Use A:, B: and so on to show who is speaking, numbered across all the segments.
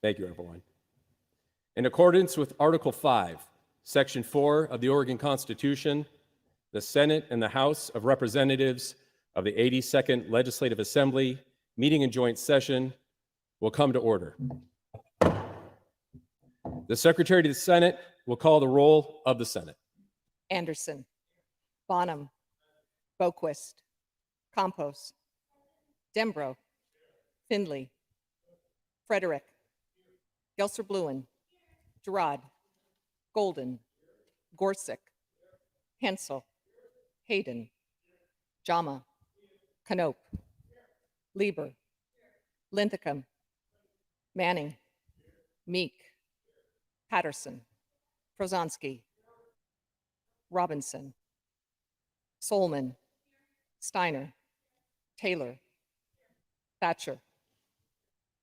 A: Thank you, everyone. In accordance with Article 5, Section 4 of the Oregon Constitution, the Senate and the House of Representatives of the 82nd Legislative Assembly, meeting in joint session, will come to order. The Secretary to the Senate will call the roll of the Senate.
B: Anderson, Bonham, Boquist, Campos, Dembro, Findley, Frederick, Gelser-Bluen, Gerard, Golden, Gorsuch, Hensel, Hayden, Jama, Canope, Lieber, Linthicum, Manning, Meek, Patterson, Prozonsky, Robinson, Solman, Steiner, Taylor, Thatcher,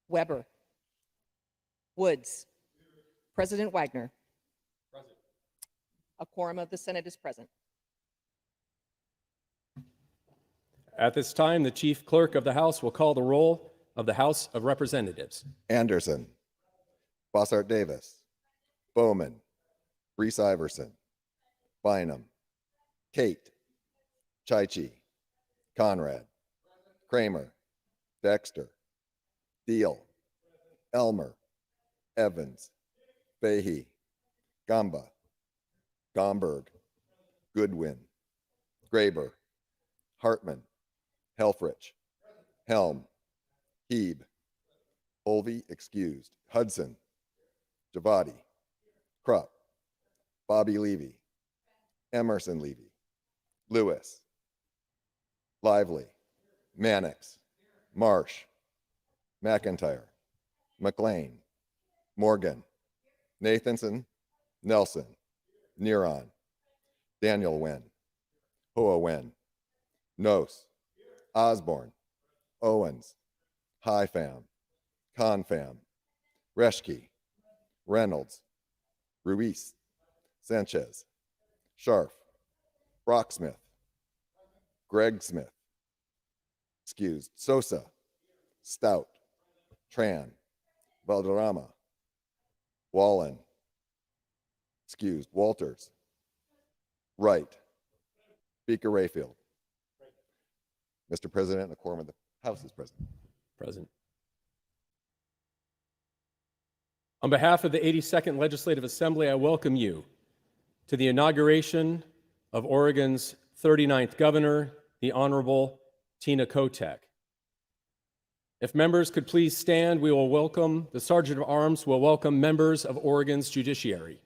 B: Weber, Woods, President Wagner.
A: Present.
B: A quorum of the Senate is present.
A: At this time, the Chief Clerk of the House will call the roll of the House of Representatives.
C: Anderson, Bossart Davis, Bowman, Reese Iverson, Bynum, Kate, Chaichi, Conrad, Kramer, Dexter, Deal, Elmer, Evans, Fahey, Gamba, Gomberg, Goodwin, Graber, Hartman, Helfrich, Helm, Heeb, Olvey excused, Hudson, Javadi, Krupp, Bobby Levy, Emerson Levy, Lewis, Lively, Mannix, Marsh, McIntyre, McLean, Morgan, Nathanson, Nelson, Neron, Daniel Wen, Hoa Wen, Nose, Osborne, Owens, Highfam, Confam, Reschke, Reynolds, Ruiz, Sanchez, Scharf, Brocksmith, Greg Smith, excused, Sosa, Stout, Tran, Valderrama, Wallen, excused, Walters, Wright, Speaker Rayfield. Mr. President, a quorum of the House is present.
A: Present. On behalf of the 82nd Legislative Assembly, I welcome you to the inauguration of Oregon's 39th Governor, the Honorable Tina Kotek. If members could please stand, we will welcome, the Sergeant of Arms will welcome members of Oregon's judiciary.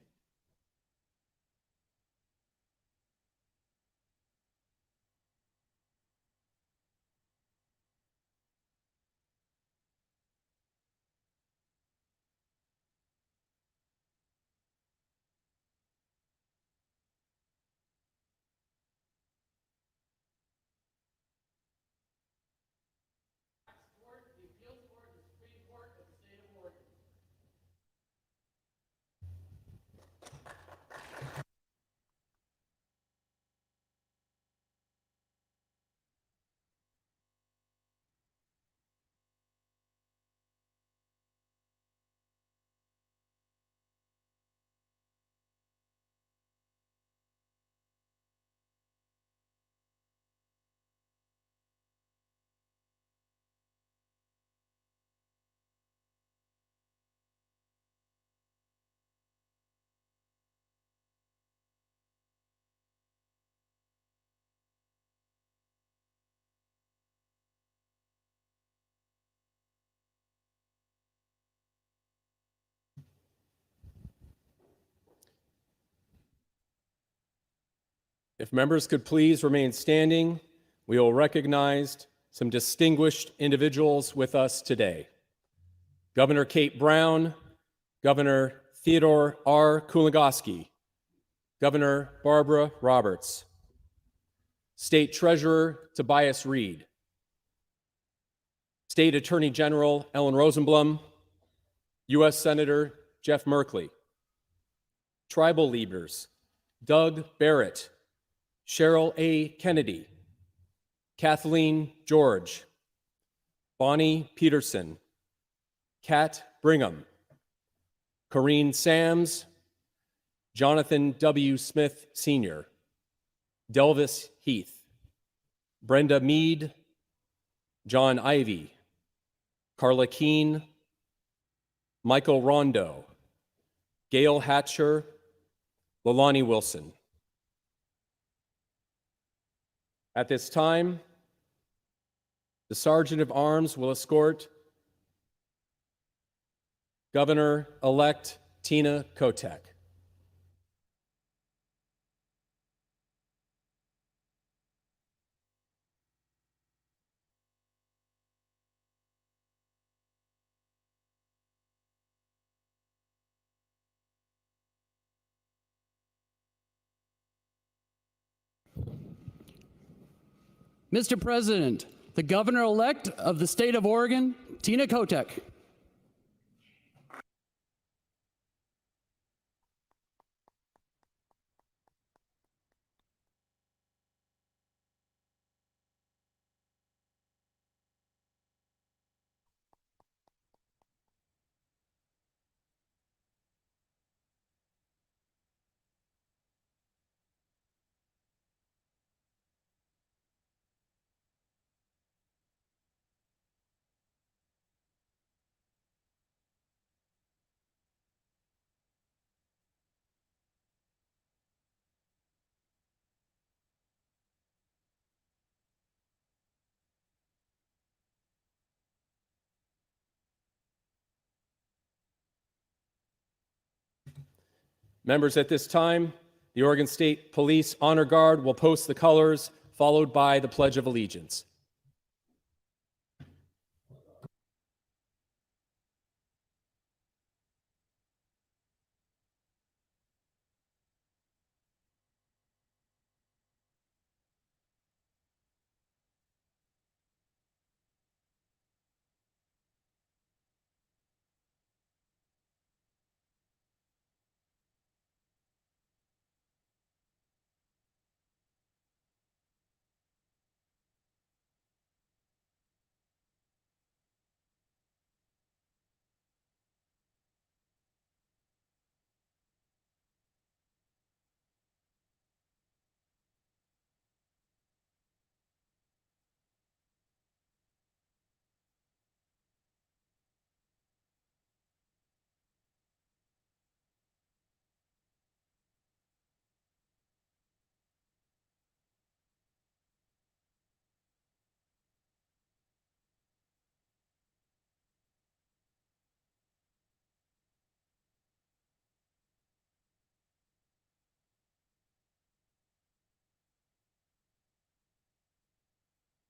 A: If members could please remain standing, we will recognize some distinguished individuals with us today. Governor Kate Brown, Governor Theodore R. Kuligowski, Governor Barbara Roberts, State Treasurer Tobias Reed, State Attorney General Ellen Rosenblum, U.S. Senator Jeff Merkley, tribal leaders Doug Barrett, Cheryl A. Kennedy, Kathleen George, Bonnie Peterson, Kat Brigham, Corrine Sams, Jonathan W. Smith Sr., Delvis Heath, Brenda Mead, John Ivy, Carla Keene, Michael Rondo, Gail Hatcher, Lolani Wilson. At this time, the Sergeant of Arms will escort Governor-elect Tina Kotek.
D: Mr. President, the Governor-elect of the state of Oregon, Tina Kotek.
A: Members, at this time, the Oregon State Police Honor Guard will post the colors, followed by the Pledge of Allegiance.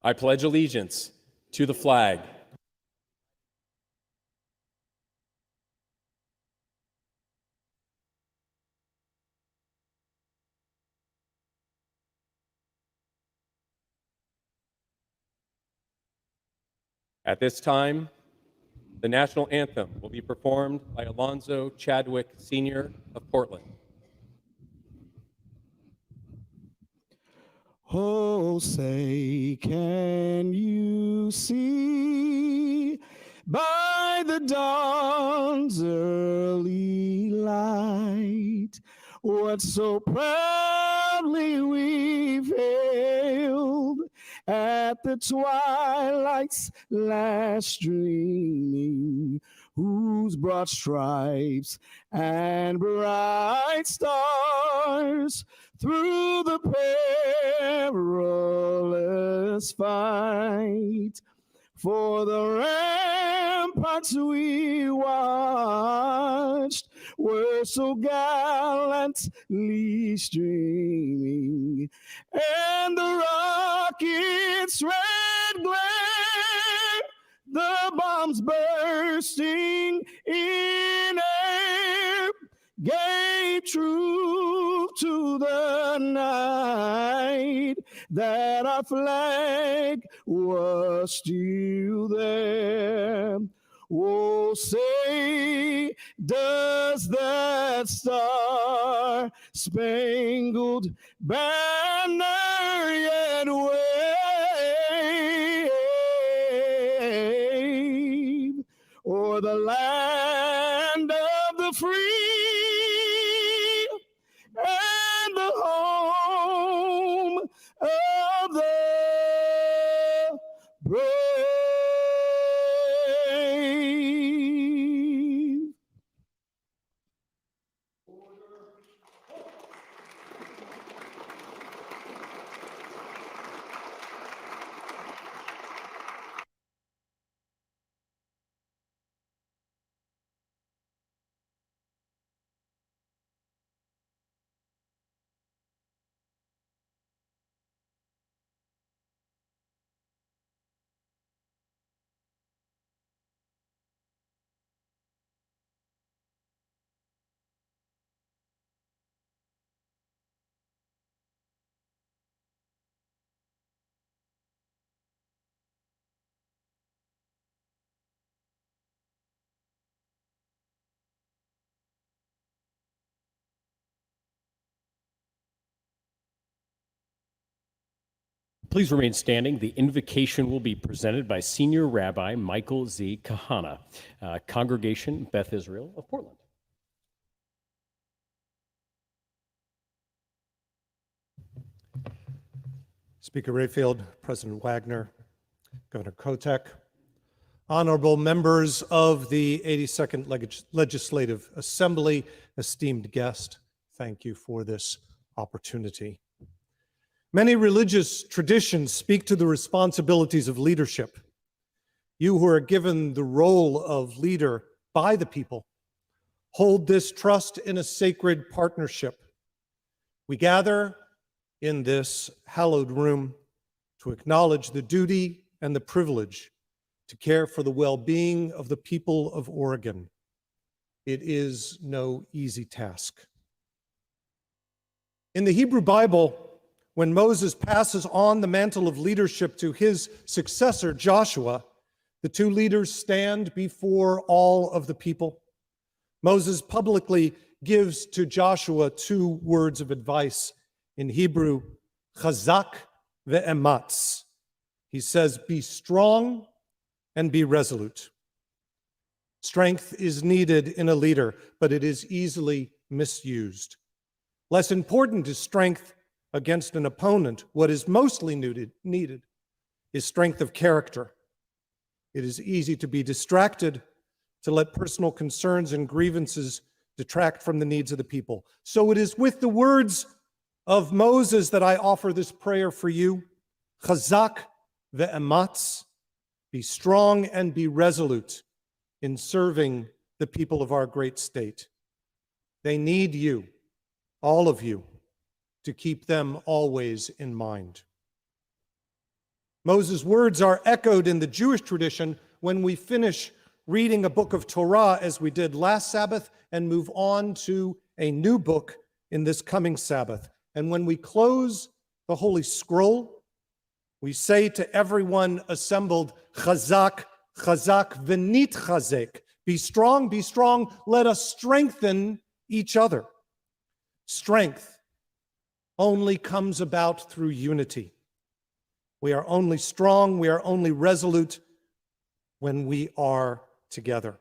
A: I pledge allegiance to the flag At this time, the national anthem will be performed by Alonzo Chadwick Sr. of Portland.
E: Oh, say, can you see by the dawn's early light what so proudly we've hailed at the twilight's last streaming, whose broad stripes and bright stars through the perilous fight for the ramparts we watched were so gallantly streaming, and the rocket's red glare, the bombs bursting in air, gave truth to the night that our flag was still there. Oh, say, does that star-spangled banner yet wave o'er the land of the free and the home of the brave.
A: Please remain standing. The invocation will be presented by Senior Rabbi Michael Z. Kahana, Congregation Beth Israel of Portland.
F: Speaker Rayfield, President Wagner, Governor Kotek, honorable members of the 82nd Legislative Assembly, esteemed guest, thank you for this opportunity. Many religious traditions speak to the responsibilities of leadership. You who are given the role of leader by the people hold this trust in a sacred partnership. We gather in this hallowed room to acknowledge the duty and the privilege to care for the well-being of the people of Oregon. It is no easy task. In the Hebrew Bible, when Moses passes on the mantle of leadership to his successor, Joshua, the two leaders stand before all of the people. Moses publicly gives to Joshua two words of advice in Hebrew, chazak ve'ematz. He says, be strong and be resolute. Strength is needed in a leader, but it is easily misused. Less important is strength against an opponent. What is mostly needed is strength of character. It is easy to be distracted, to let personal concerns and grievances detract from the needs of the people. So it is with the words of Moses that I offer this prayer for you. Chazak ve'ematz, be strong and be resolute in serving the people of our great state. They need you, all of you, to keep them always in mind. Moses' words are echoed in the Jewish tradition when we finish reading a book of Torah, as we did last Sabbath, and move on to a new book in this coming Sabbath. And when we close the Holy Scroll, we say to everyone assembled, Chazak, Chazak, v'nit chazek. Be strong, let us strengthen each other. Strength only comes about through unity. We are only strong, we are only resolute when we are together.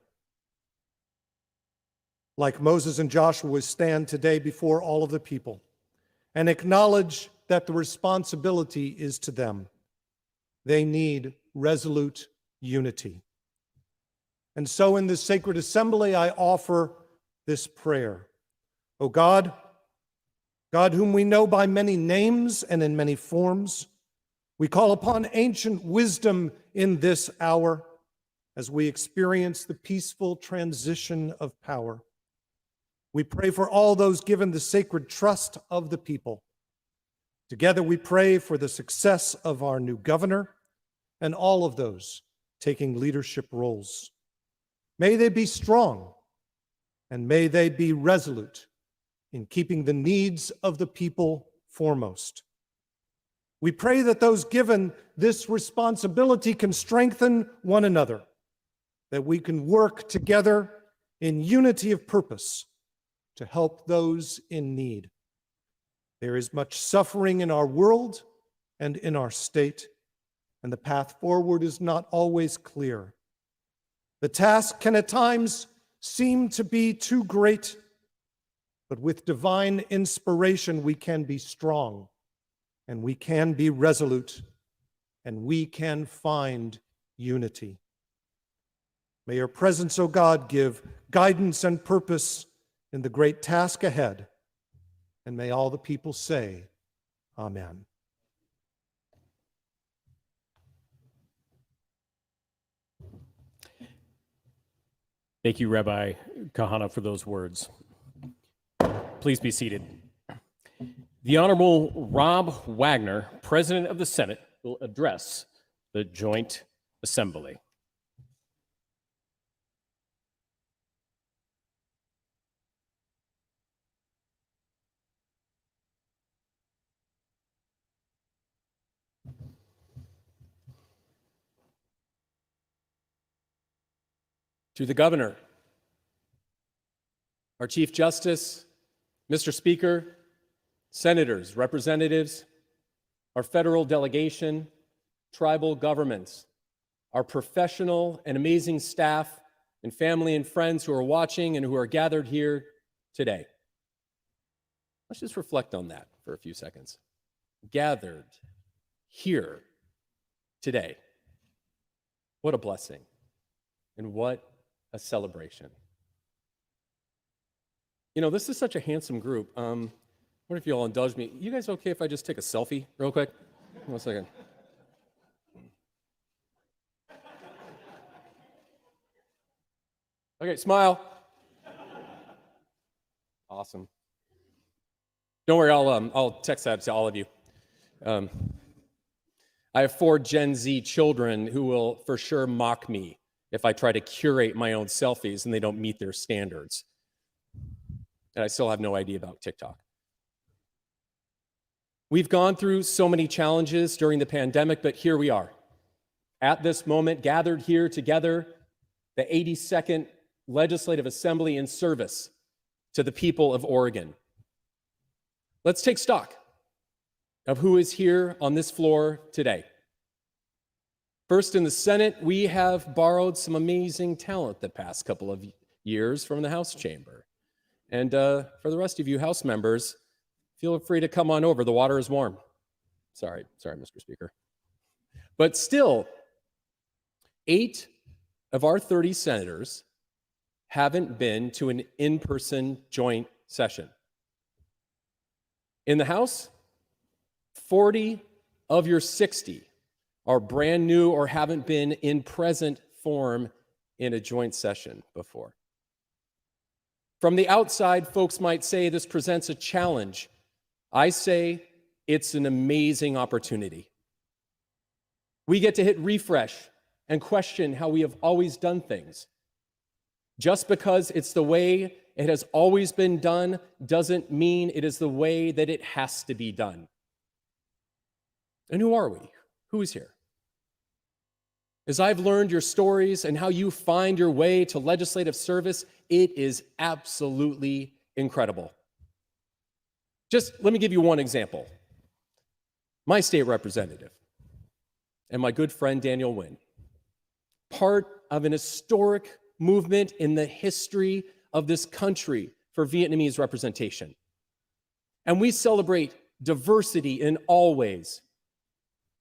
F: Like Moses and Joshua, we stand today before all of the people and acknowledge that the responsibility is to them. They need resolute unity. And so in this sacred assembly, I offer this prayer. O God, God whom we know by many names and in many forms, we call upon ancient wisdom in this hour as we experience the peaceful transition of power. We pray for all those given the sacred trust of the people. Together we pray for the success of our new governor and all of those taking leadership roles. May they be strong and may they be resolute in keeping the needs of the people foremost. We pray that those given this responsibility can strengthen one another, that we can work together in unity of purpose to help those in need. There is much suffering in our world and in our state, and the path forward is not always clear. The task can at times seem to be too great, but with divine inspiration, we can be strong, and we can be resolute, and we can find unity. May your presence, O God, give guidance and purpose in the great task ahead, and may all the people say, Amen.
A: Thank you, Rabbi Kahana, for those words. Please be seated. The Honorable Rob Wagner, President of the Senate, will address the Joint Assembly. To the Governor, our Chief Justice, Mr. Speaker, Senators, Representatives, our federal delegation, tribal governments, our professional and amazing staff, and family and friends who are watching and who are gathered here today. Let's just reflect on that for a few seconds. Gathered here today. What a blessing, and what a celebration. You know, this is such a handsome group. What if you all indulge me? You guys okay if I just take a selfie real quick? 1 second. Okay, smile. Awesome. Don't worry, I'll text that to all of you. I have 4 Gen Z children who will for sure mock me if I try to curate my own selfies and they don't meet their standards. And I still have no idea about TikTok. We've gone through so many challenges during the pandemic, but here we are. At this moment, gathered here together, the 82nd Legislative Assembly in service to the people of Oregon. Let's take stock of who is here on this floor today. First, in the Senate, we have borrowed some amazing talent the past couple of years from the House chamber. And for the rest of you House members, feel free to come on over. The water is warm. Sorry, Mr. Speaker. But still, 8 of our 30 senators haven't been to an in-person joint session. In the House, 40 of your 60 are brand new or haven't been in present form in a joint session before. From the outside, folks might say this presents a challenge. I say it's an amazing opportunity. We get to hit refresh and question how we have always done things. Just because it's the way it has always been done doesn't mean it is the way that it has to be done. And who are we? Who is here? As I've learned your stories and how you find your way to legislative service, it is absolutely incredible. Just let me give you one example. My state representative and my good friend Daniel Nguyen, part of an historic movement in the history of this country for Vietnamese representation. And we celebrate diversity in all ways: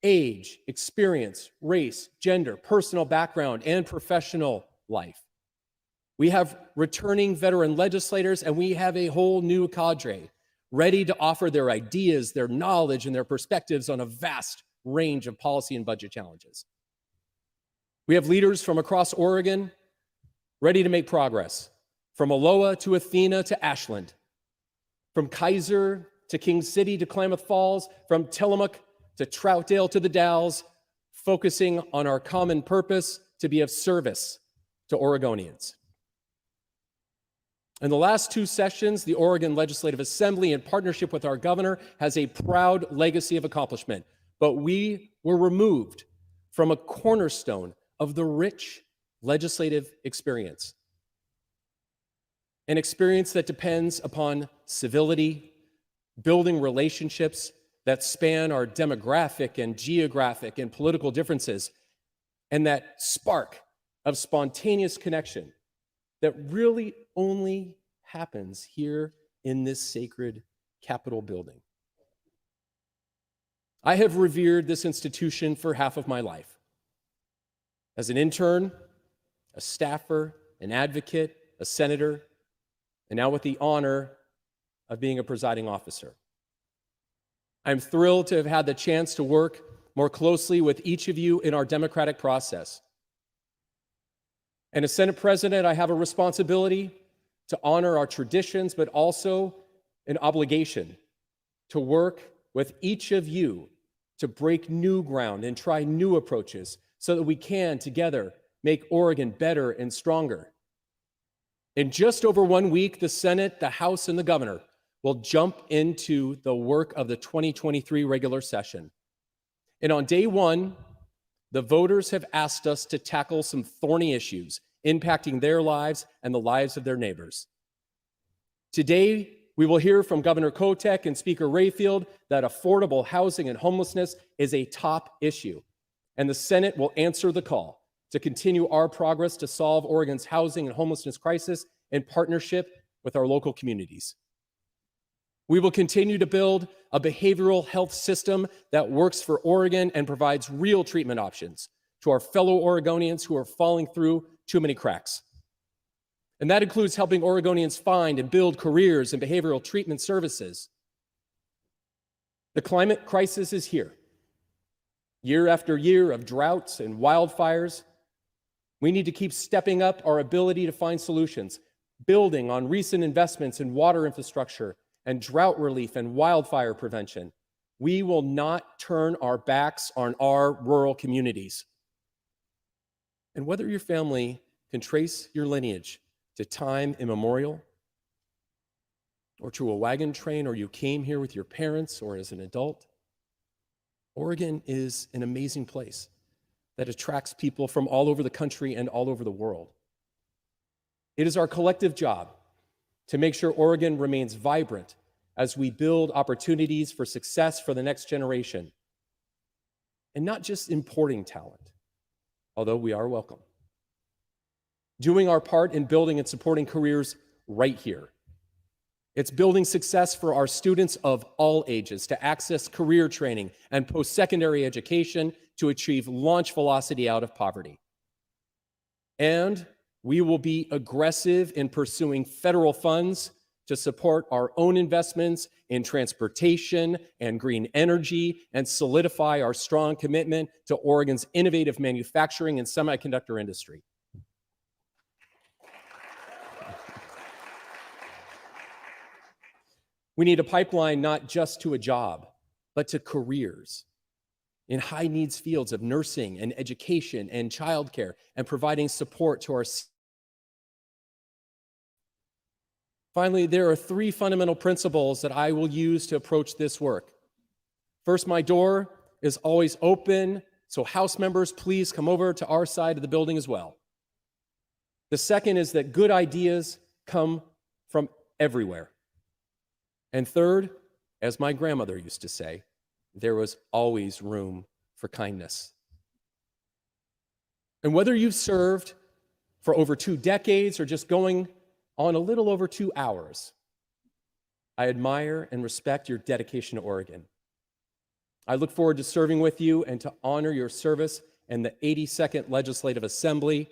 A: age, experience, race, gender, personal background, and professional life. We have returning veteran legislators, and we have a whole new cadre ready to offer their ideas, their knowledge, and their perspectives on a vast range of policy and budget challenges. We have leaders from across Oregon ready to make progress, from Aloha to Athena to Ashland, from Kaiser to King City to Klamath Falls, from Tillamook to Troutdale to the Dalles, focusing on our common purpose to be of service to Oregonians. In the last 2 sessions, the Oregon Legislative Assembly, in partnership with our governor, has a proud legacy of accomplishment. But we were removed from a cornerstone of the rich legislative experience. An experience that depends upon civility, building relationships that span our demographic and geographic and political differences, and that spark of spontaneous connection that really only happens here in this sacred Capitol building. I have revered this institution for half of my life. As an intern, a staffer, an advocate, a senator, and now with the honor of being a presiding officer. I'm thrilled to have had the chance to work more closely with each of you in our democratic process. And as Senate President, I have a responsibility to honor our traditions, but also an obligation to work with each of you to break new ground and try new approaches so that we can together make Oregon better and stronger. In just over 1 week, the Senate, the House, and the governor will jump into the work of the 2023 regular session. And on day one, the voters have asked us to tackle some thorny issues impacting their lives and the lives of their neighbors. Today, we will hear from Governor Kotek and Speaker Rayfield that affordable housing and homelessness is a top issue, and the Senate will answer the call to continue our progress to solve Oregon's housing and homelessness crisis in partnership with our local communities. We will continue to build a behavioral health system that works for Oregon and provides real treatment options to our fellow Oregonians who are falling through too many cracks. And that includes helping Oregonians find and build careers in behavioral treatment services. The climate crisis is here. Year after year of droughts and wildfires, we need to keep stepping up our ability to find solutions, building on recent investments in water infrastructure and drought relief and wildfire prevention. We will not turn our backs on our rural communities. And whether your family can trace your lineage to time immemorial, or to a wagon train, or you came here with your parents or as an adult, Oregon is an amazing place that attracts people from all over the country and all over the world. It is our collective job to make sure Oregon remains vibrant as we build opportunities for success for the next generation, and not just importing talent, although we are welcome. Doing our part in building and supporting careers right here. It's building success for our students of all ages to access career training and post-secondary education to achieve launch velocity out of poverty. And we will be aggressive in pursuing federal funds to support our own investments in transportation and green energy and solidify our strong commitment to Oregon's innovative manufacturing and semiconductor industry. We need a pipeline not just to a job, but to careers in high needs fields of nursing and education and childcare and providing support to our. Finally, there are 3 fundamental principles that I will use to approach this work. First, my door is always open, so House members, please come over to our side of the building as well. The second is that good ideas come from everywhere. And third, as my grandmother used to say, there was always room for kindness. And whether you've served for over 2 decades or just going on a little over 2 hours, I admire and respect your dedication to Oregon. I look forward to serving with you and to honor your service in the 82nd Legislative Assembly.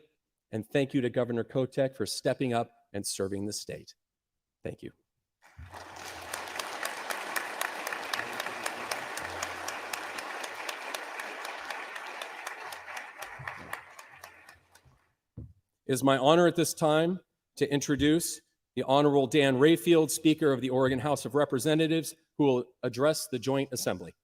A: And thank you to Governor Kotek for stepping up and serving the state. Thank you. It is my honor at this time to introduce the Honorable Dan Rayfield, Speaker of the Oregon House of Representatives, who will address the Joint Assembly.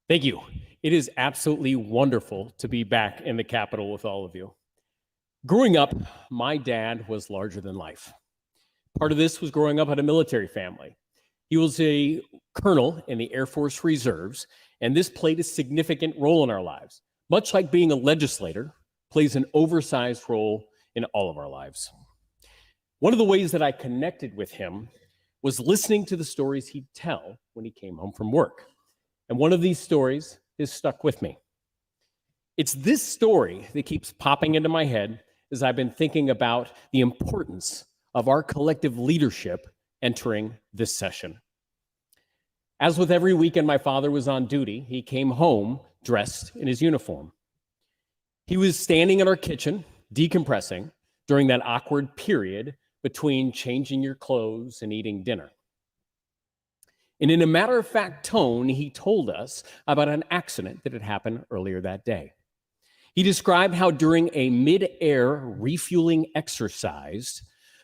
G: Thank you. It is absolutely wonderful to be back in the Capitol with all of you. Growing up, my dad was larger than life. Part of this was growing up in a military family. He was a colonel in the Air Force Reserves, and this played a significant role in our lives. Much like being a legislator plays an oversized role in all of our lives. One of the ways that I connected with him was listening to the stories he'd tell when he came home from work. And one of these stories has stuck with me. It's this story that keeps popping into my head as I've been thinking about the importance of our collective leadership entering this session. As with every weekend my father was on duty, he came home dressed in his uniform. He was standing in our kitchen, decompressing during that awkward period between changing your clothes and eating dinner. And in a matter-of-fact tone, he told us about an accident that had happened earlier that day. He described how during a mid-air refueling exercise,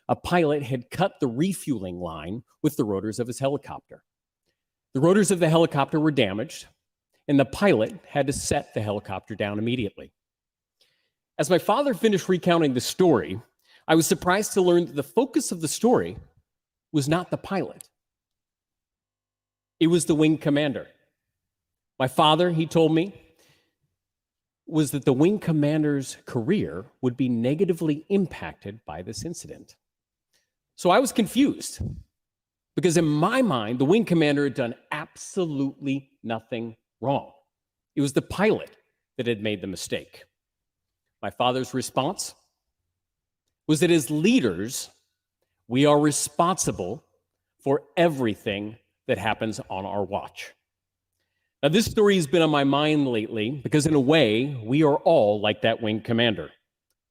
G: a pilot had cut the refueling line with the rotors of his helicopter. The rotors of the helicopter were damaged, and the pilot had to set the helicopter down immediately. As my father finished recounting the story, I was surprised to learn that the focus of the story was not the pilot. It was the wing commander. My father, he told me, was that the wing commander's career would be negatively impacted by this incident. So I was confused because in my mind, the wing commander had done absolutely nothing wrong. It was the pilot that had made the mistake. My father's response was that as leaders, we are responsible for everything that happens on our watch. Now, this story has been on my mind lately because in a way, we are all like that wing commander.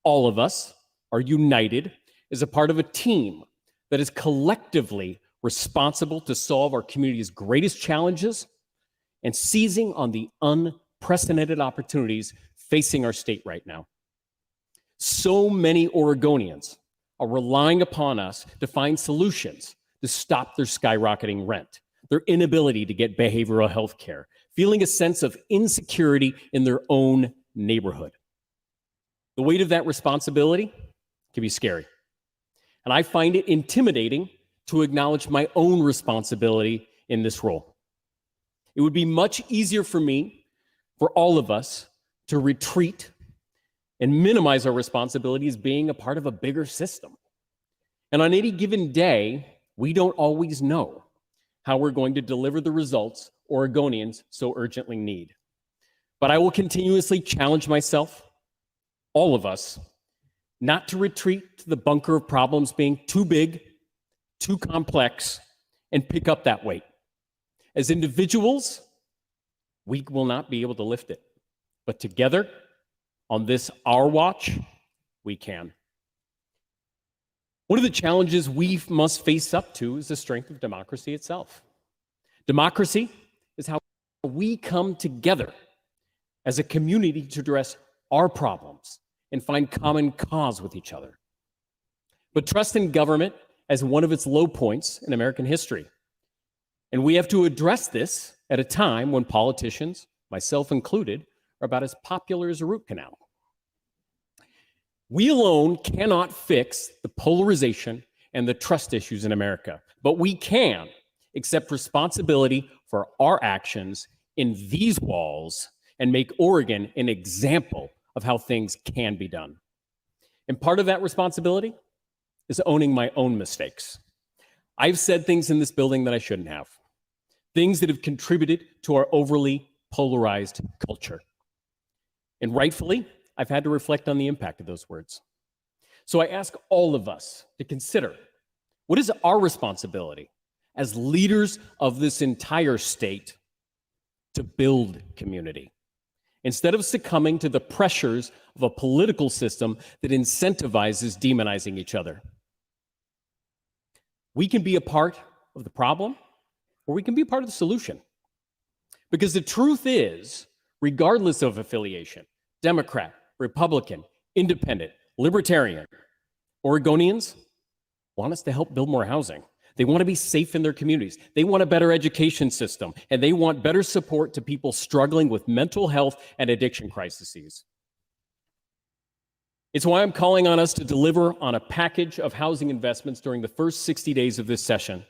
G: All of us are united as a part of a team that is collectively responsible to solve our community's greatest challenges and seizing on the unprecedented opportunities facing our state right now. So many Oregonians are relying upon us to find solutions to stop their skyrocketing rent, their inability to get behavioral health care, feeling a sense of insecurity in their own neighborhood. The weight of that responsibility can be scary. And I find it intimidating to acknowledge my own responsibility in this role. It would be much easier for me, for all of us, to retreat and minimize our responsibility as being a part of a bigger system. And on any given day, we don't always know how we're going to deliver the results Oregonians so urgently need. But I will continuously challenge myself, all of us, not to retreat to the bunker of problems being too big, too complex, and pick up that weight. As individuals, we will not be able to lift it. But together, on this our watch, we can. One of the challenges we must face up to is the strength of democracy itself. Democracy is how we come together as a community to address our problems and find common cause with each other. But trust in government as one of its low points in American history. And we have to address this at a time when politicians, myself included, are about as popular as a root canal. We alone cannot fix the polarization and the trust issues in America, but we can accept responsibility for our actions in these walls and make Oregon an example of how things can be done. And part of that responsibility is owning my own mistakes. I've said things in this building that I shouldn't have, things that have contributed to our overly polarized culture. And rightfully, I've had to reflect on the impact of those words. So I ask all of us to consider, what is our responsibility as leaders of this entire state to build community, instead of succumbing to the pressures of a political system that incentivizes demonizing each other? We can be a part of the problem, or we can be a part of the solution. Because the truth is, regardless of affiliation, Democrat, Republican, Independent, Libertarian, Oregonians want us to help build more housing. They want to be safe in their communities. They want a better education system, and they want better support to people struggling with mental health and addiction crises. It's why I'm calling on us to deliver on a package of housing investments during the first 60 days of this session.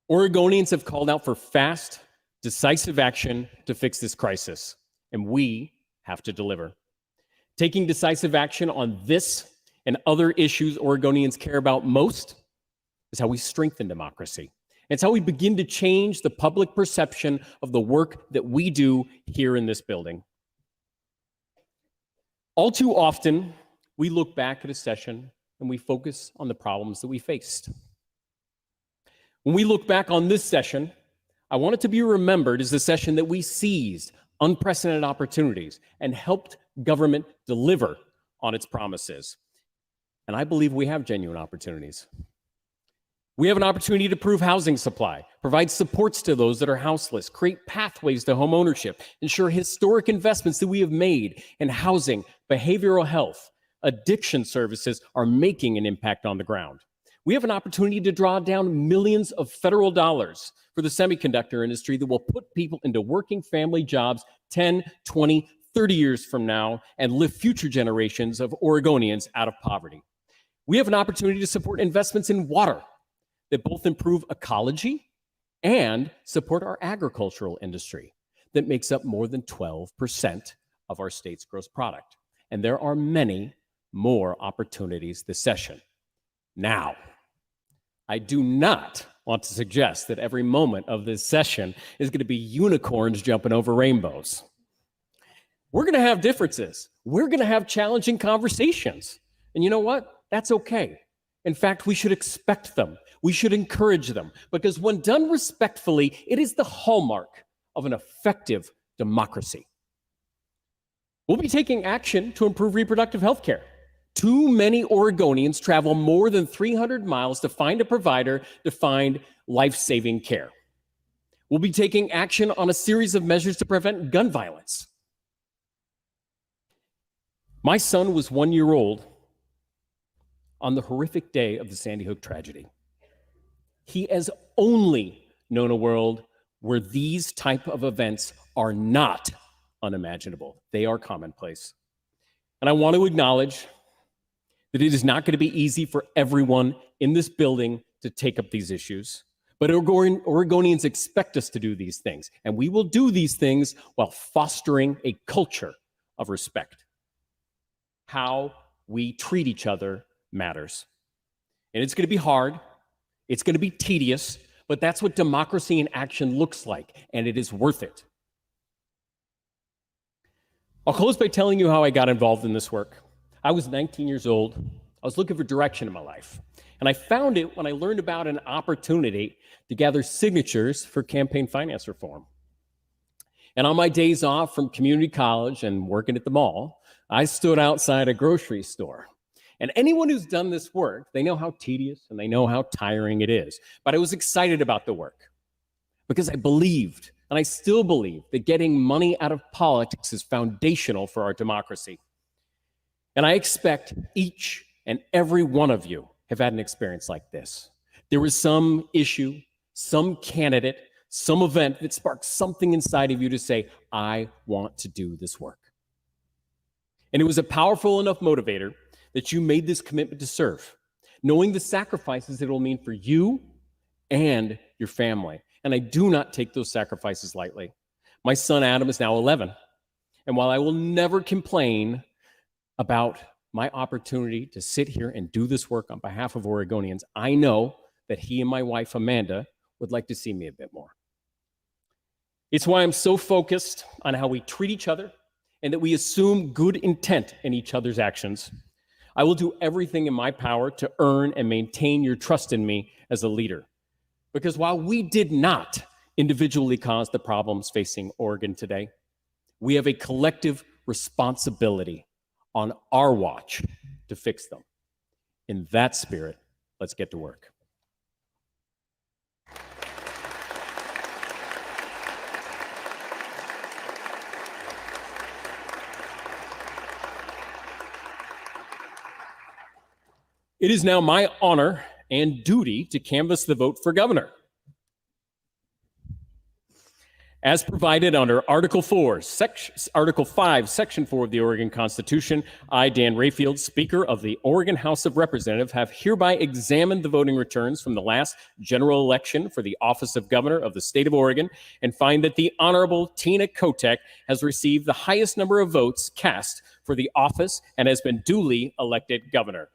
G: Oregonians have called out for fast, decisive action to fix this crisis, and we have to deliver. Taking decisive action on this and other issues Oregonians care about most It's how we strengthen democracy. It's how we begin to change the public perception of the work that we do here in this building. All too often, we look back at a session and we focus on the problems that we faced. When we look back on this session, I want it to be remembered as the session that we seized unprecedented opportunities and helped government deliver on its promises. And I believe we have genuine opportunities. We have an opportunity to improve housing supply, provide supports to those that are houseless, create pathways to home ownership, ensure historic investments that we have made in housing, behavioral health, addiction services are making an impact on the ground. We have an opportunity to draw down millions of federal dollars for the semiconductor industry that will put people into working family jobs 10, 20, 30 years from now and lift future generations of Oregonians out of poverty. We have an opportunity to support investments in water that both improve ecology and support our agricultural industry that makes up more than 12% of our state's gross product. And there are many more opportunities this session. Now, I do not want to suggest that every moment of this session is going to be unicorns jumping over rainbows. We're going to have differences. We're going to have challenging conversations. And you know what? That's okay. In fact, we should expect them. We should encourage them, because when done respectfully, it is the hallmark of an effective democracy. We'll be taking action to improve reproductive health care. Too many Oregonians travel more than 300 miles to find a provider to find life-saving care. We'll be taking action on a series of measures to prevent gun violence. My son was 1 year old on the horrific day of the Sandy Hook tragedy. He has only known a world where these type of events are not unimaginable. They are commonplace. And I want to acknowledge that it is not going to be easy for everyone in this building to take up these issues. But Oregonians expect us to do these things, and we will do these things while fostering a culture of respect. How we treat each other matters. And it's going to be hard. It's going to be tedious, but that's what democracy in action looks like, and it is worth it. I'll close by telling you how I got involved in this work. I was 19 years old. I was looking for direction in my life. And I found it when I learned about an opportunity to gather signatures for campaign finance reform. And on my days off from community college and working at the mall, I stood outside a grocery store. And anyone who's done this work, they know how tedious and they know how tiring it is. But I was excited about the work because I believed, and I still believe, that getting money out of politics is foundational for our democracy. And I expect each and every one of you have had an experience like this. There was some issue, some candidate, some event that sparked something inside of you to say, I want to do this work. And it was a powerful enough motivator that you made this commitment to serve, knowing the sacrifices it will mean for you and your family. And I do not take those sacrifices lightly. My son Adam is now 11. And while I will never complain about my opportunity to sit here and do this work on behalf of Oregonians, I know that he and my wife Amanda would like to see me a bit more. It's why I'm so focused on how we treat each other and that we assume good intent in each other's actions. I will do everything in my power to earn and maintain your trust in me as a leader. Because while we did not individually cause the problems facing Oregon today, we have a collective responsibility on our watch to fix them. In that spirit, let's get to work. It is now my honor and duty to canvass the vote for governor. As provided under Article 5, Section 4 of the Oregon Constitution, I, Dan Rayfield, Speaker of the Oregon House of Representatives, have hereby examined the voting returns from the last general election for the office of governor of the state of Oregon and find that the Honorable Tina Kotek has received the highest number of votes cast for the office and has been duly elected governor.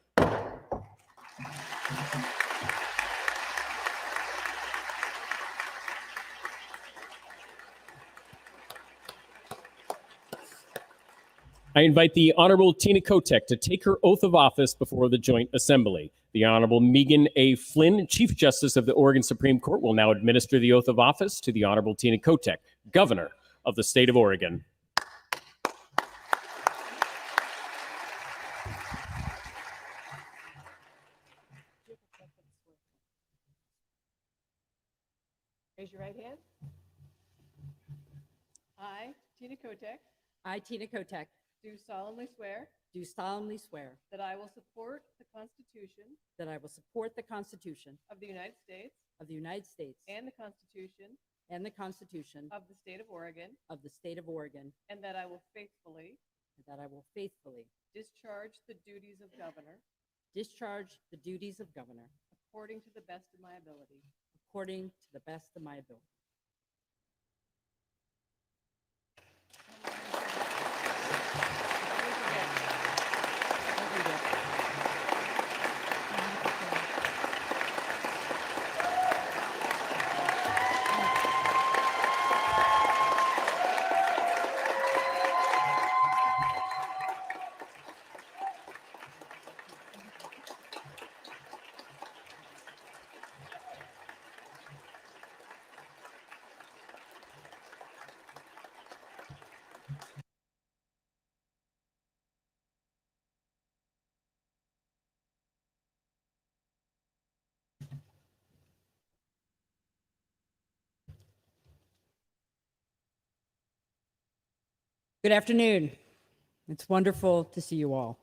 G: I invite the Honorable Tina Kotek to take her oath of office before the Joint Assembly. The Honorable Megan A. Flynn, Chief Justice of the Oregon Supreme Court, will now administer the oath of office to the Honorable Tina Kotek, Governor of the State of Oregon.
B: Raise your right hand. I, Tina Kotek,
H: I, Tina Kotek,
B: do solemnly swear
H: do solemnly swear
B: that I will support the Constitution
H: that I will support the Constitution
B: of the United States
H: of the United States
B: and the Constitution
H: and the Constitution
B: of the State of Oregon,
H: of the State of Oregon,
B: and that I will faithfully
H: and that I will faithfully
B: discharge the duties of governor
H: discharge the duties of governor
B: according to the best of my ability.
H: according to the best of my ability. Good afternoon. It's wonderful to see you all.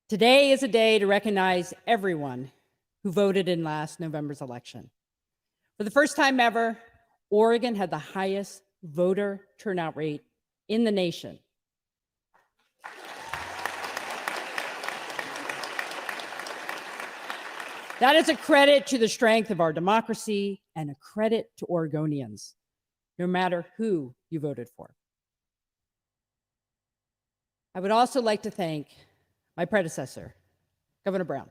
H: Today is a day to recognize everyone who voted in last November's election. For the first time ever, Oregon had the highest voter turnout rate in the nation. That is a credit to the strength of our democracy and a credit to Oregonians, no matter who you voted for. I would also like to thank my predecessor, Governor Brown.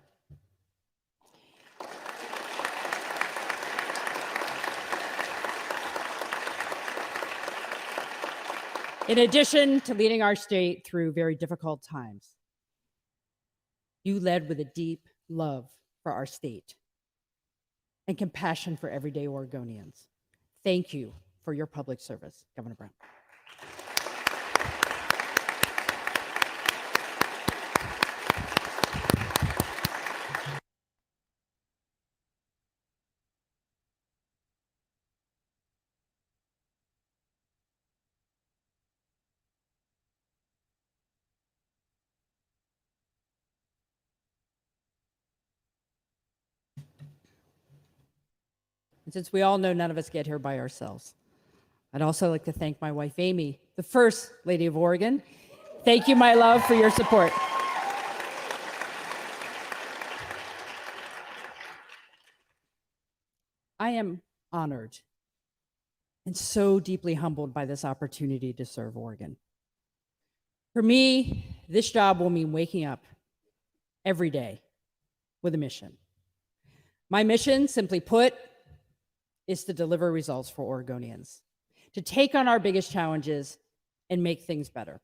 H: In addition to leading our state through very difficult times, you led with a deep love for our state and compassion for everyday Oregonians. Thank you for your public service, Governor Brown. And since we all know none of us get here by ourselves, I'd also like to thank my wife, Amy, the First Lady of Oregon. Thank you, my love, for your support. I am honored and so deeply humbled by this opportunity to serve Oregon. For me, this job will mean waking up every day with a mission. My mission, simply put, is to deliver results for Oregonians, to take on our biggest challenges and make things better.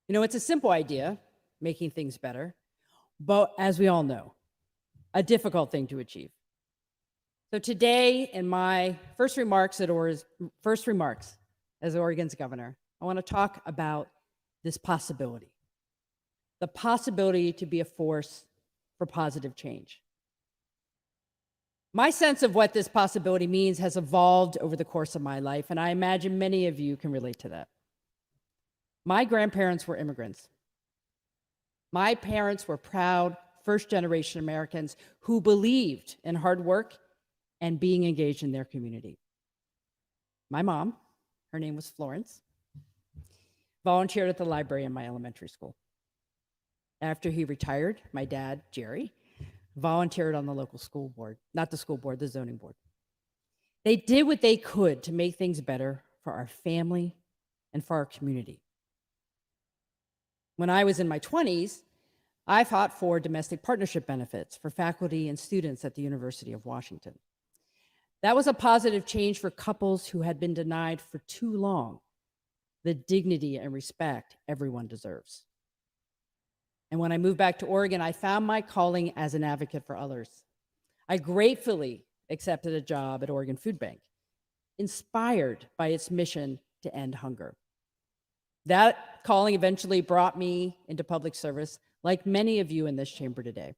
H: You know, it's a simple idea, making things better, but as we all know, a difficult thing to achieve. So today, in my first remarks as Oregon's governor, I want to talk about this possibility, the possibility to be a force for positive change. My sense of what this possibility means has evolved over the course of my life, and I imagine many of you can relate to that. My grandparents were immigrants. My parents were proud first-generation Americans who believed in hard work and being engaged in their community. My mom, her name was Florence, volunteered at the library in my elementary school. After he retired, my dad, Jerry, volunteered on the local school board, not the school board, the zoning board. They did what they could to make things better for our family and for our community. When I was in my 20s, I fought for domestic partnership benefits for faculty and students at the University of Washington. That was a positive change for couples who had been denied for too long the dignity and respect everyone deserves. And when I moved back to Oregon, I found my calling as an advocate for others. I gratefully accepted a job at Oregon Food Bank, inspired by its mission to end hunger. That calling eventually brought me into public service, like many of you in this chamber today.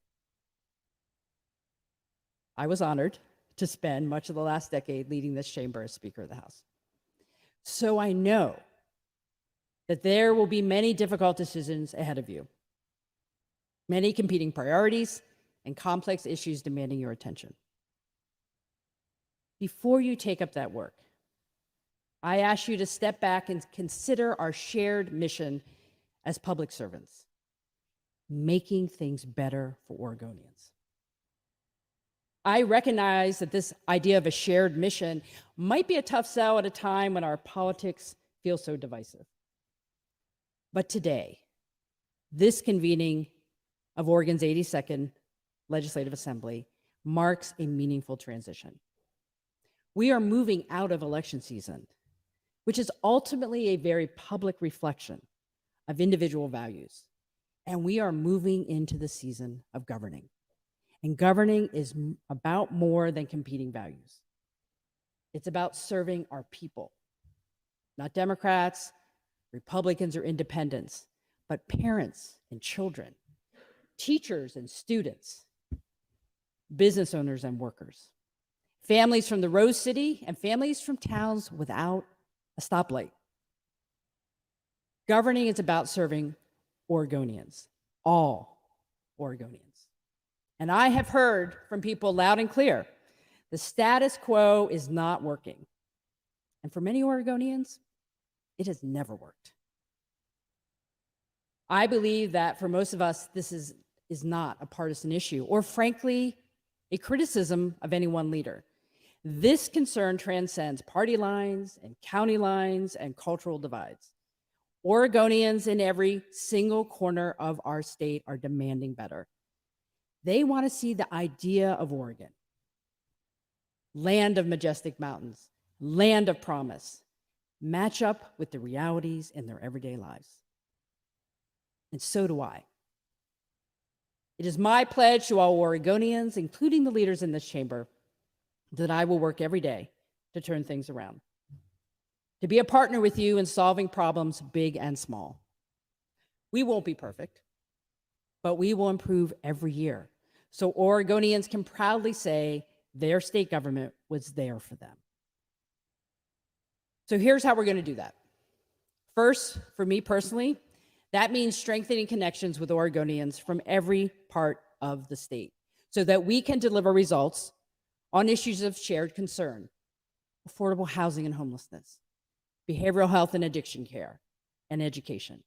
H: I was honored to spend much of the last decade leading this chamber as Speaker of the House. So I know that there will be many difficult decisions ahead of you, many competing priorities and complex issues demanding your attention. Before you take up that work, I ask you to step back and consider our shared mission as public servants, making things better for Oregonians. I recognize that this idea of a shared mission might be a tough sell at a time when our politics feel so divisive. But today, this convening of Oregon's 82nd Legislative Assembly marks a meaningful transition. We are moving out of election season, which is ultimately a very public reflection of individual values, and we are moving into the season of governing. And governing is about more than competing values. It's about serving our people, not Democrats, Republicans, or independents, but parents and children, teachers and students, business owners and workers, families from the Rose City and families from towns without a stoplight. Governing is about serving Oregonians, all Oregonians. And I have heard from people loud and clear, the status quo is not working. And for many Oregonians, it has never worked. I believe that for most of us, this is not a partisan issue, or frankly, a criticism of any one leader. This concern transcends party lines and county lines and cultural divides. Oregonians in every single corner of our state are demanding better. They want to see the idea of Oregon, land of majestic mountains, land of promise, match up with the realities in their everyday lives. And so do I. It is my pledge to all Oregonians, including the leaders in this chamber, that I will work every day to turn things around, to be a partner with you in solving problems big and small. We won't be perfect, but we will improve every year, so Oregonians can proudly say their state government was there for them. So here's how we're going to do that. First, for me personally, that means strengthening connections with Oregonians from every part of the state so that we can deliver results on issues of shared concern: affordable housing and homelessness, behavioral health and addiction care, and education.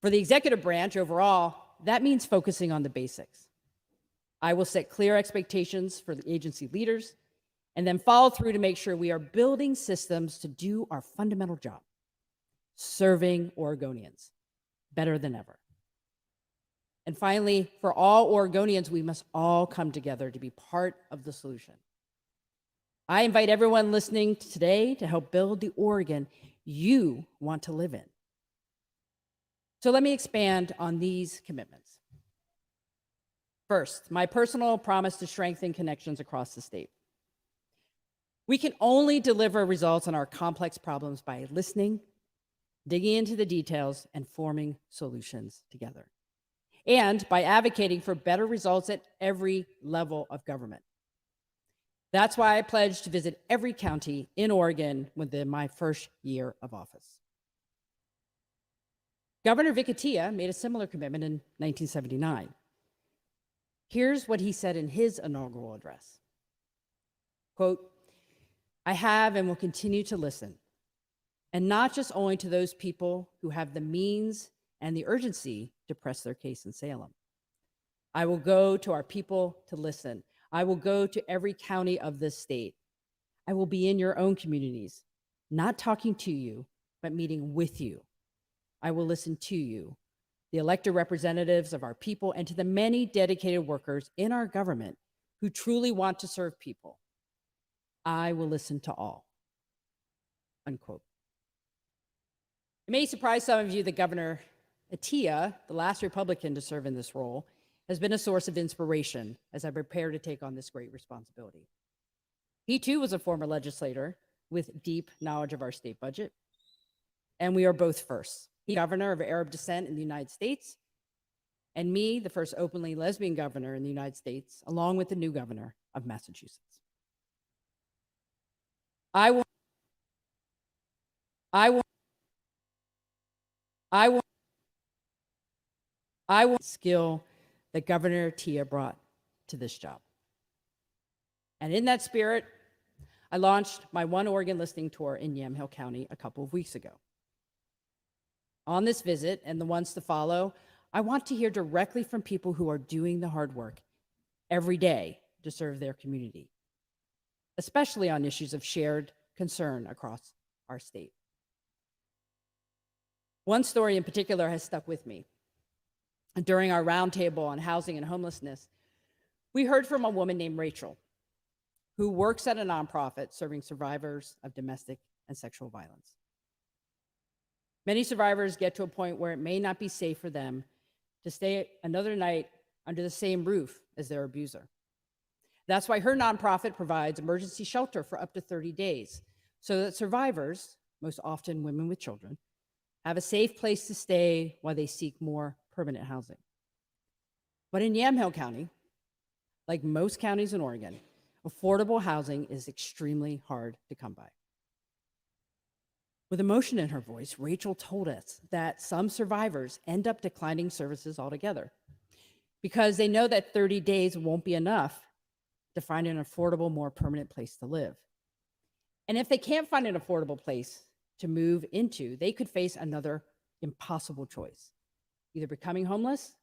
H: For the executive branch overall, that means focusing on the basics. I will set clear expectations for the agency leaders and then follow through to make sure we are building systems to do our fundamental job, serving Oregonians better than ever. And finally, for all Oregonians, we must all come together to be part of the solution. I invite everyone listening today to help build the Oregon you want to live in. So let me expand on these commitments. First, my personal promise to strengthen connections across the state. We can only deliver results on our complex problems by listening, digging into the details, and forming solutions together, and by advocating for better results at every level of government. That's why I pledged to visit every county in Oregon within my first year of office. Governor Vicatia made a similar commitment in 1979. Here's what he said in his inaugural address. Quote, "I have and will continue to listen, and not just only to those people who have the means and the urgency to press their case in Salem. I will go to our people to listen. I will go to every county of this state. I will be in your own communities, not talking to you, but meeting with you. I will listen to you, the elected representatives of our people, and to the many dedicated workers in our government who truly want to serve people. I will listen to all." Unquote. It may surprise some of you that Governor Tia, the last Republican to serve in this role, has been a source of inspiration as I prepare to take on this great responsibility. He too was a former legislator with deep knowledge of our state budget, and we are both firsts. He governor of Arab descent in the United States, and me, the first openly lesbian governor in the United States, along with the new governor of Massachusetts. I will skill that Governor Tia brought to this job. And in that spirit, I launched my One Oregon listening tour in Yamhill County a couple of weeks ago. On this visit and the ones to follow, I want to hear directly from people who are doing the hard work every day to serve their community, especially on issues of shared concern across our state. One story in particular has stuck with me. During our roundtable on housing and homelessness, we heard from a woman named Rachel, who works at a nonprofit serving survivors of domestic and sexual violence. Many survivors get to a point where it may not be safe for them to stay another night under the same roof as their abuser. That's why her nonprofit provides emergency shelter for up to 30 days, so that survivors, most often women with children, have a safe place to stay while they seek more permanent housing. But in Yamhill County, like most counties in Oregon, affordable housing is extremely hard to come by. With emotion in her voice, Rachel told us that some survivors end up declining services altogether because they know that 30 days won't be enough to find an affordable, more permanent place to live. And if they can't find an affordable place to move into, they could face another impossible choice, either becoming homeless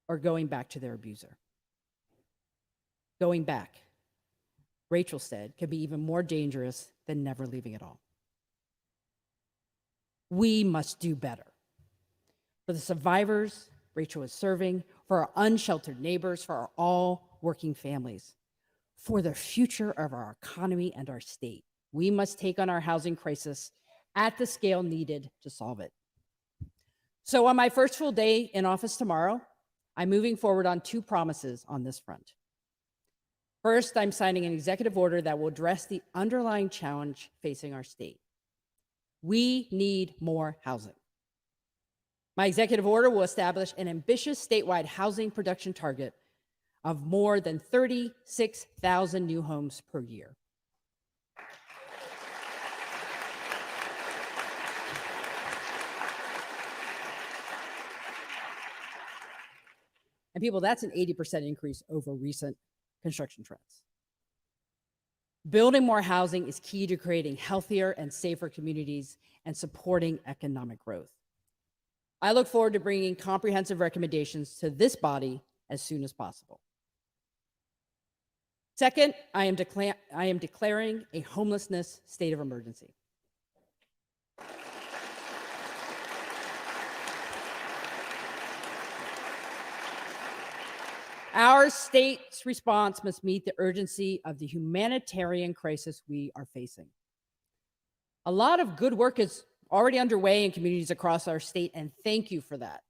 H: or going back to their abuser. Going back, Rachel said, can be even more dangerous than never leaving at all. We must do better. For the survivors Rachel is serving, for our unsheltered neighbors, for our all working families, for the future of our economy and our state, we must take on our housing crisis at the scale needed to solve it. So on my first full day in office tomorrow, I'm moving forward on two promises on this front. First, I'm signing an executive order that will address the underlying challenge facing our state. We need more housing. My executive order will establish an ambitious statewide housing production target of more than 36,000 new homes per year. And people, that's an 80% increase over recent construction trends. Building more housing is key to creating healthier and safer communities and supporting economic growth. I look forward to bringing comprehensive recommendations to this body as soon as possible. Second, I am declaring a homelessness state of emergency. Our state's response must meet the urgency of the humanitarian crisis we are facing. A lot of good work is already underway in communities across our state, and thank you for that.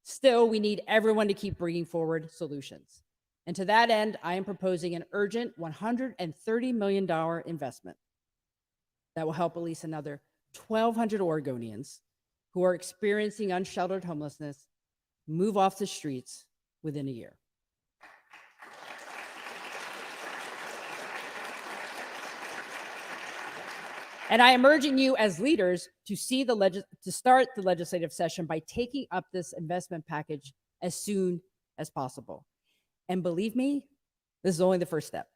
H: Still, we need everyone to keep bringing forward solutions. And to that end, I am proposing an urgent $130 million investment that will help at least another 1,200 Oregonians who are experiencing unsheltered homelessness move off the streets within a year. And I am urging you as leaders to start the legislative session by taking up this investment package as soon as possible. And believe me, this is only the first step.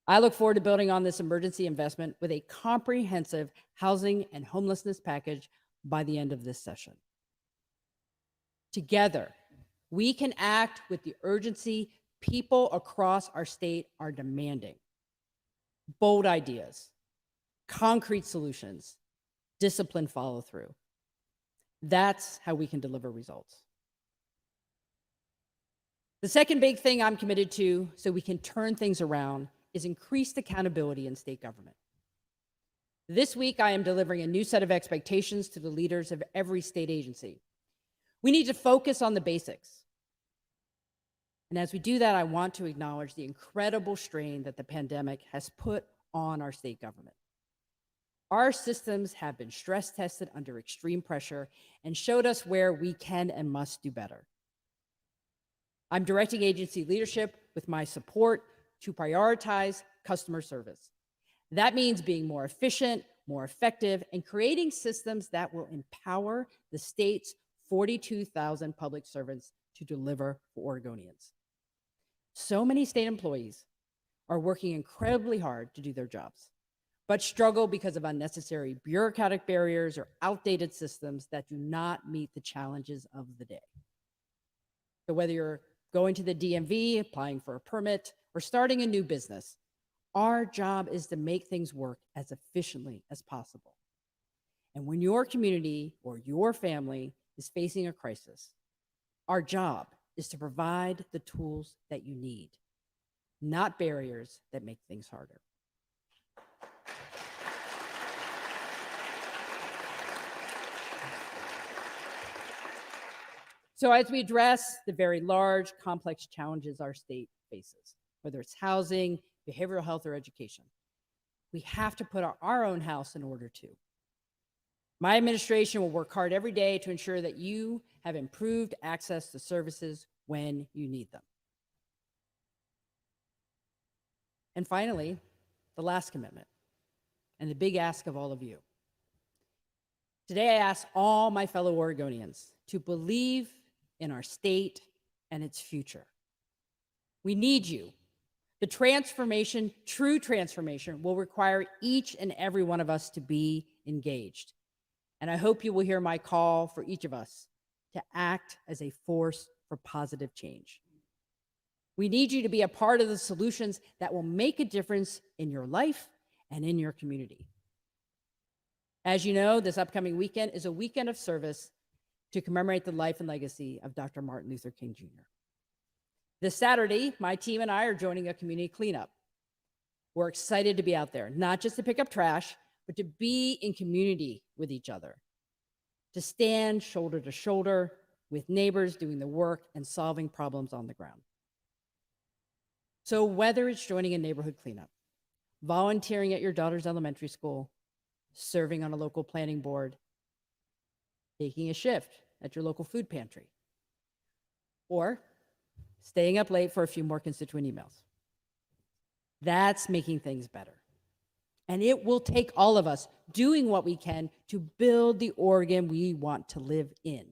H: I look forward to building on this emergency investment with a comprehensive housing and homelessness package by the end of this session. Together, we can act with the urgency people across our state are demanding. Bold ideas, concrete solutions, disciplined follow through. That's how we can deliver results. The second big thing I'm committed to so we can turn things around is increased accountability in state government. This week, I am delivering a new set of expectations to the leaders of every state agency. We need to focus on the basics. And as we do that, I want to acknowledge the incredible strain that the pandemic has put on our state government. Our systems have been stress tested under extreme pressure and showed us where we can and must do better. I'm directing agency leadership with my support to prioritize customer service. That means being more efficient, more effective, and creating systems that will empower the state's 42,000 public servants to deliver for Oregonians. So many state employees are working incredibly hard to do their jobs, but struggle because of unnecessary bureaucratic barriers or outdated systems that do not meet the challenges of the day. So whether you're going to the DMV, applying for a permit, or starting a new business, our job is to make things work as efficiently as possible. And when your community or your family is facing a crisis, our job is to provide the tools that you need, not barriers that make things harder. So as we address the very large, complex challenges our state faces, whether it's housing, behavioral health, or education, we have to put our own house in order too. My administration will work hard every day to ensure that you have improved access to services when you need them. And finally, the last commitment, and the big ask of all of you. Today, I ask all my fellow Oregonians to believe in our state and its future. We need you. The transformation, true transformation, will require each and every one of us to be engaged. And I hope you will hear my call for each of us to act as a force for positive change. We need you to be a part of the solutions that will make a difference in your life and in your community. As you know, this upcoming weekend is a weekend of service to commemorate the life and legacy of Dr. Martin Luther King Jr. This Saturday, my team and I are joining a community cleanup. We're excited to be out there, not just to pick up trash, but to be in community with each other, to stand shoulder to shoulder with neighbors doing the work and solving problems on the ground. So whether it's joining a neighborhood cleanup, volunteering at your daughter's elementary school, serving on a local planning board, taking a shift at your local food pantry, or staying up late for a few more constituent emails. That's making things better. And it will take all of us doing what we can to build the Oregon we want to live in.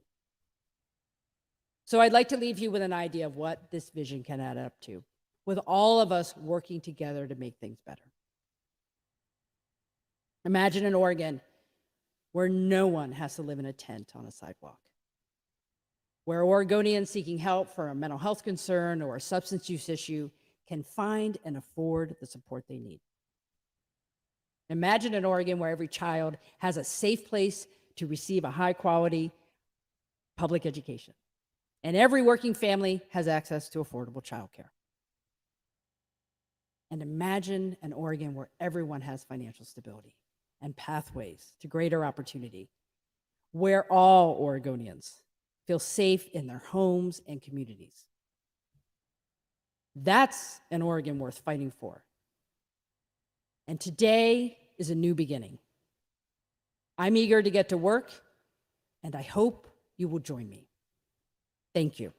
H: So I'd like to leave you with an idea of what this vision can add up to, with all of us working together to make things better. Imagine an Oregon where no one has to live in a tent on a sidewalk, where Oregonians seeking help for a mental health concern or a substance use issue can find and afford the support they need. Imagine an Oregon where every child has a safe place to receive a high-quality public education, and every working family has access to affordable childcare. And imagine an Oregon where everyone has financial stability and pathways to greater opportunity, where all Oregonians feel safe in their homes and communities. That's an Oregon worth fighting for. And today is a new beginning. I'm eager to get to work, and I hope you will join me. Thank you.